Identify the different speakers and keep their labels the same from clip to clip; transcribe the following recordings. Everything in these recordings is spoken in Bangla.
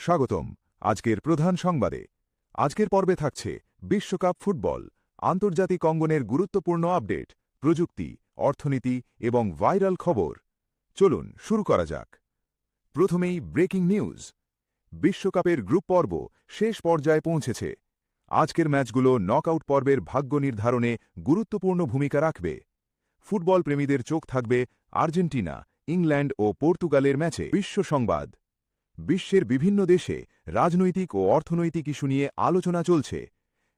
Speaker 1: স্বাগতম আজকের প্রধান সংবাদে। আজকের পর্বে থাকছে বিশ্বকাপ ফুটবল, আন্তর্জাতিক অঙ্গনের গুরুত্বপূর্ণ আপডেট, প্রযুক্তি, অর্থনীতি এবং ভাইরাল খবর। চলুন শুরু করা যাক। প্রথমেই ব্রেকিং নিউজ। বিশ্বকাপের গ্রুপ পর্ব শেষ পর্যায়ে পৌঁছেছে। আজকের ম্যাচগুলো নকআউট পর্বের ভাগ্য নির্ধারণে গুরুত্বপূর্ণ ভূমিকা রাখবে। ফুটবল প্রেমীদের চোখ থাকবে আর্জেন্টিনা, ইংল্যান্ড ও পর্তুগালের ম্যাচে। বিশ্ব সংবাদ। বিশ্বের বিভিন্ন দেশে রাজনৈতিক ও অর্থনৈতিক ইস্যু নিয়ে আলোচনা চলছে।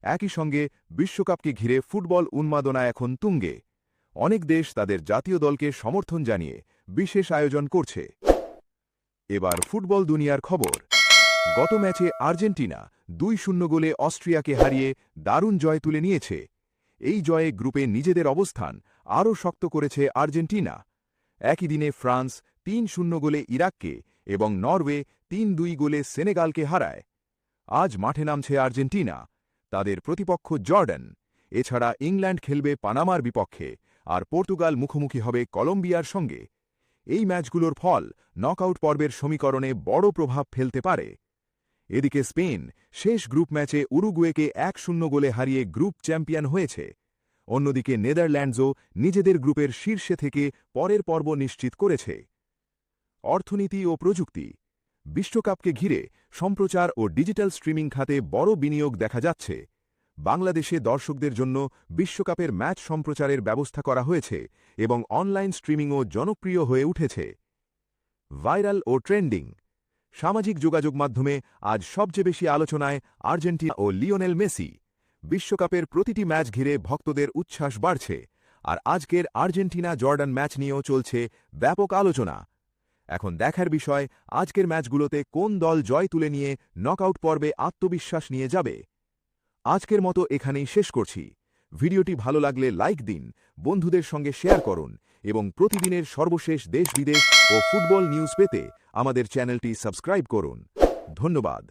Speaker 1: একই সঙ্গে বিশ্বকাপকে ঘিরে ফুটবল উন্মাদনা এখন তুঙ্গে। অনেক দেশ তাদের জাতীয় দলকে সমর্থন জানিয়ে বিশেষ আয়োজন করছে। এবার ফুটবল দুনিয়ার খবর। গত ম্যাচে আর্জেন্টিনা ২-০ গোলে অস্ট্রিয়াকে হারিয়ে দারুণ জয় তুলে নিয়েছে। এই জয়ে গ্রুপে নিজেদের অবস্থান আরও শক্ত করেছে আর্জেন্টিনা। একই দিনে ফ্রান্স ৩-০ গোলে ইরাককে এবং নরওয়ে ৩-২ গোলে সেনেগালকে হারায়। আজ মাঠে নামছে আর্জেন্টিনা, তাদের প্রতিপক্ষ জর্ডান। এছাড়া ইংল্যান্ড খেলবে পানামার বিপক্ষে, আর পর্তুগাল মুখোমুখি হবে কলম্বিয়ার সঙ্গে। এই ম্যাচগুলোর ফল নকআউট পর্বের সমীকরণে বড় প্রভাব ফেলতে পারে। এদিকে স্পেন শেষ গ্রুপ ম্যাচে উরুগুয়েকে ১-০ গোলে হারিয়ে গ্রুপ চ্যাম্পিয়ন হয়েছে। অন্যদিকে নেদারল্যান্ডসও নিজেদের গ্রুপের শীর্ষে থেকে পরের পর্ব নিশ্চিত করেছে। অর্থনীতি ও প্রযুক্তি। বিশ্বকাপকে ঘিরে সম্প্রচার ও ডিজিটাল স্ট্রিমিং খাতে বড় বিনিয়োগ দেখা যাচ্ছে। বাংলাদেশে দর্শকদের জন্য বিশ্বকাপের ম্যাচ সম্প্রচারের ব্যবস্থা করা হয়েছে এবং অনলাইন স্ট্রিমিংও জনপ্রিয় হয়ে উঠেছে। ভাইরাল ও ট্রেন্ডিং। সামাজিক যোগাযোগ মাধ্যমে আজ সবচেয়ে বেশি আলোচনায় আর্জেন্টিনা ও লিওনেল মেসি। বিশ্বকাপের প্রতিটি ম্যাচ ঘিরে ভক্তদের উচ্ছ্বাস বাড়ছে, আর আজকের আর্জেন্টিনা জর্ডান ম্যাচ নিয়েও চলছে ব্যাপক আলোচনা। এখন দেখার বিষয় আজকের ম্যাচগুলোতে কোন দল জয় তুলে নিয়ে নকআউট পর্বে আত্মবিশ্বাস নিয়ে যাবে। আজকের মতো এখানেই শেষ করছি। ভিডিওটি ভালো লাগলে লাইক দিন, বন্ধুদের সঙ্গে শেয়ার করুন এবং প্রতিদিনের সর্বশেষ দেশ বিদেশ ও ফুটবল নিউজ পেতে আমাদের চ্যানেলটি সাবস্ক্রাইব করুন। ধন্যবাদ।